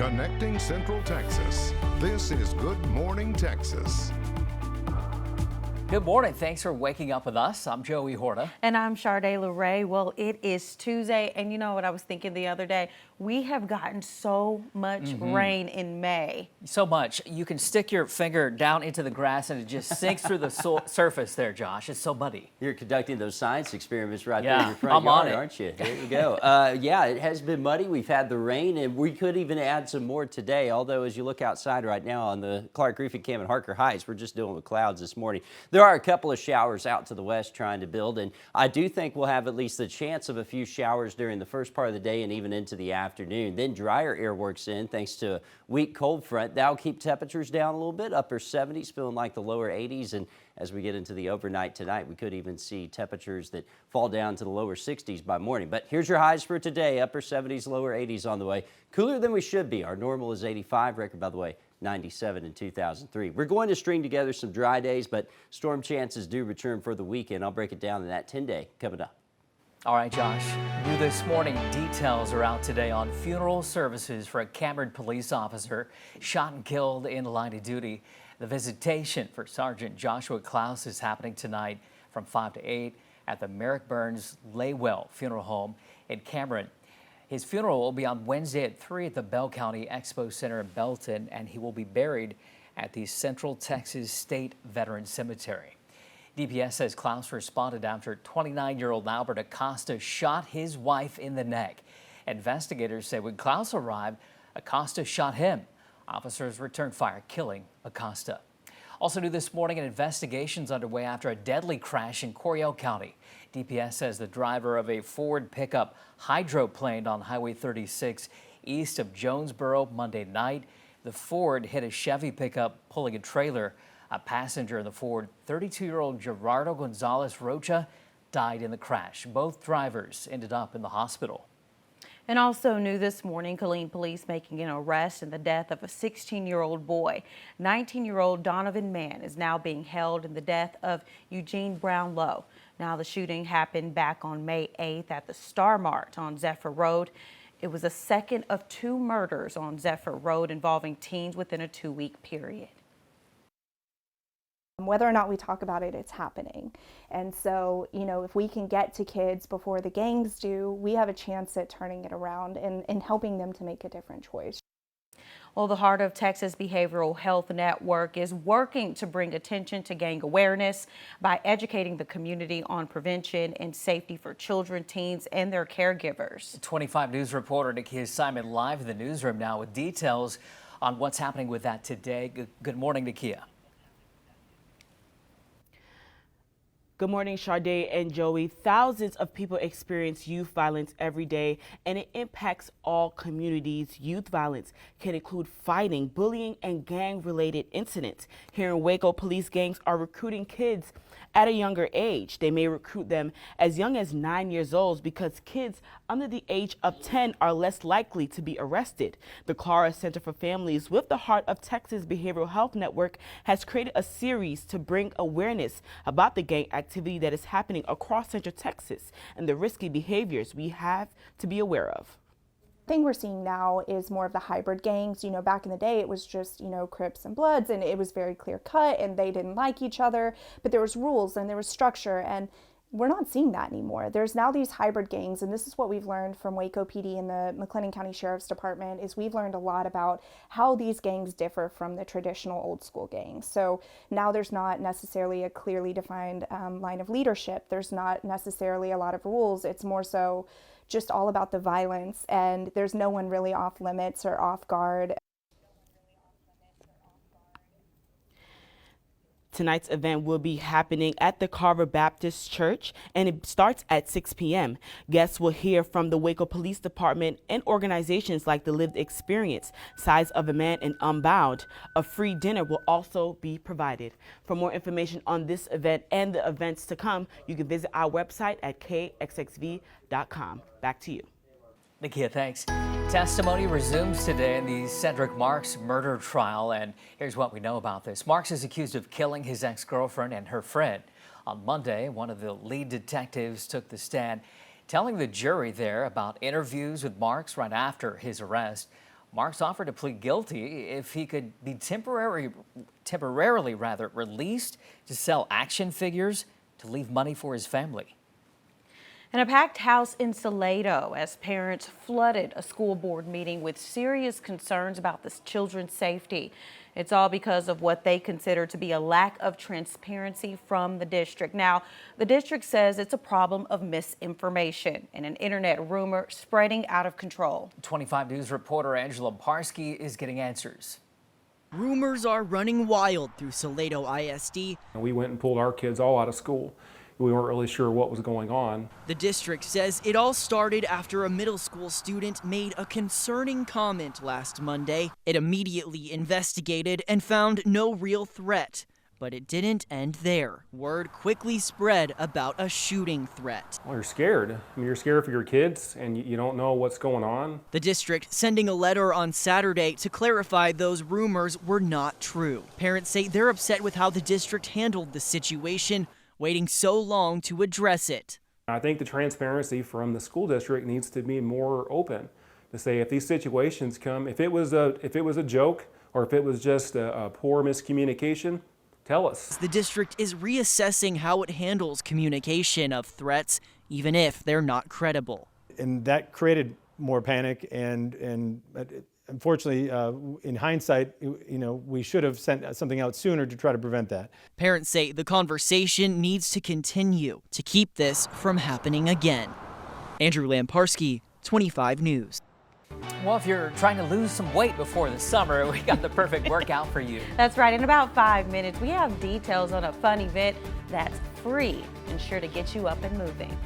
Connecting Central Texas. This is Good Morning Texas. Good morning. Thanks for waking up with us. I'm Joey Horta. And I'm Sharday LeRae. Well, it is Tuesday, and you know what I was thinking the other day? We have gotten so much rain in May. So much. You can stick your finger down into the grass and it just sinks through the surface there, Josh. It's so muddy. You're conducting those science experiments right there in your front I'm yard, on it. aren't you? There you go. Yeah, it has been muddy. We've had the rain, and we could even add some more today. Although, as you look outside right now on the Clark, Griffin, Cam, and Harker Heights, we're just dealing with clouds this morning. There are a couple of showers out to the west trying to build, and I do think we'll have at least the chance of a few showers during the first part of the day and even into the afternoon. Then drier air works in thanks to a weak cold front. That'll keep temperatures down a little bit, upper 70s, feeling like the lower 80s. And as we get into the overnight tonight, we could even see temperatures that fall down to the lower 60s by morning. But here's your highs for today, upper 70s, lower 80s on the way. Cooler than we should be. Our normal is 85, record, by the way, 97 in 2003. We're going to string together some dry days, but storm chances do return for the weekend. I'll break it down in that 10-day coming up. All right, Josh. New this morning, details are out today on funeral services for a Cameron police officer shot and killed in the line of duty. The visitation for Sergeant Joshua Clouse is happening tonight from 5 to 8 at the Merrick Burns Laywell Funeral Home in Cameron. His funeral will be on Wednesday at 3 at the Bell County Expo Center in Belton, and he will be buried at the Central Texas State Veterans Cemetery. DPS says Clouse responded after 29-year-old Albert Acosta shot his wife in the neck. Investigators say when Clouse arrived, Acosta shot him. Officers returned fire, killing Acosta. Also new this morning, an investigation is underway after a deadly crash in Coryell County. DPS says the driver of a Ford pickup hydroplaned on Highway 36 east of Jonesboro Monday night. The Ford hit a Chevy pickup pulling a trailer. A passenger in the Ford, 32-year-old Gerardo Gonzalez Rocha, died in the crash. Both drivers ended up in the hospital. And also new this morning, Killeen police making an arrest in the death of a 16-year-old boy. 19-year-old Donovan Mann is now being held in the death of Eugene Brownlow. Now, the shooting happened back on May 8th at the Star Mart on Zephyr Road. It was the second of 2 murders on Zephyr Road involving teens within a 2-week period. Whether or not we talk about it, it's happening. And so, you know, if we can get to kids before the gangs do, we have a chance at turning it around and helping them to make a different choice. Well, the Heart of Texas Behavioral Health Network is working to bring attention to gang awareness by educating the community on prevention and safety for children, teens, and their caregivers. 25 News reporter Nakea Simon live in the newsroom now with details on what's happening with that today. Good morning, Nakea. Good morning, Sharday and Joey. Thousands of people experience youth violence every day, and it impacts all communities. Youth violence can include fighting, bullying, and gang-related incidents. Here in Waco, police gangs are recruiting kids at a younger age. They may recruit them as young as 9 years old because kids under the age of 10 are less likely to be arrested. The Clara Center for Families with the Heart of Texas Behavioral Health Network has created a series to bring awareness about the gang activity that is happening across Central Texas and the risky behaviors we have to be aware of. The thing we're seeing now is more of the hybrid gangs. You know, back in the day, it was just, you know, Crips and Bloods, and it was very clear cut, and they didn't like each other, but there was rules and there was structure, and we're not seeing that anymore. There's now these hybrid gangs, and this is what we've learned from Waco PD and the McLennan County Sheriff's Department, is we've learned a lot about how these gangs differ from the traditional old school gangs. So now there's not necessarily a clearly defined line of leadership. There's not necessarily a lot of rules. It's more so just all about the violence, and there's no one really off limits or off guard. Tonight's event will be happening at the Carver Baptist Church, and it starts at 6 p.m. Guests will hear from the Waco Police Department and organizations like The Lived Experience, Size of a Man, and Unbound. A free dinner will also be provided. For more information on this event and the events to come, you can visit our website at kxxv.com. Back to you. Nakea, thanks. Testimony resumes today in the Cedric Marks murder trial, and here's what we know about this. Marks is accused of killing his ex-girlfriend and her friend. On Monday, one of the lead detectives took the stand, telling the jury there about interviews with Marks right after his arrest. Marks offered to plead guilty if he could be temporarily released to sell action figures to leave money for his family. In a packed house in Salado as parents flooded a school board meeting with serious concerns about the children's safety. It's all because of what they consider to be a lack of transparency from the district. Now, the district says it's a problem of misinformation and an internet rumor spreading out of control. 25 News reporter Angela Parsky is getting answers. Rumors are running wild through Salado ISD. We went and pulled our kids all out of school. We weren't really sure what was going on. The district says it all started after a middle school student made a concerning comment last Monday. It immediately investigated and found no real threat. But it didn't end there. Word quickly spread about a shooting threat. Well, you're scared. I mean, you're scared for your kids and you don't know what's going on. The district sending a letter on Saturday to clarify those rumors were not true. Parents say they're upset with how the district handled the situation, waiting so long to address it. I think the transparency from the school district needs to be more open to say if these situations come, if it was a joke or if it was just a poor miscommunication, tell us. The district is reassessing how it handles communication of threats, even if they're not credible. And that created more panic and unfortunately, in hindsight, we should have sent something out sooner to try to prevent that. Parents say the conversation needs to continue to keep this from happening again. Andrew Lamparski, 25 News. Well, if you're trying to lose some weight before the summer, we got the perfect workout for you. That's right. In about 5 minutes, we have details on a fun event that's free and sure to get you up and moving.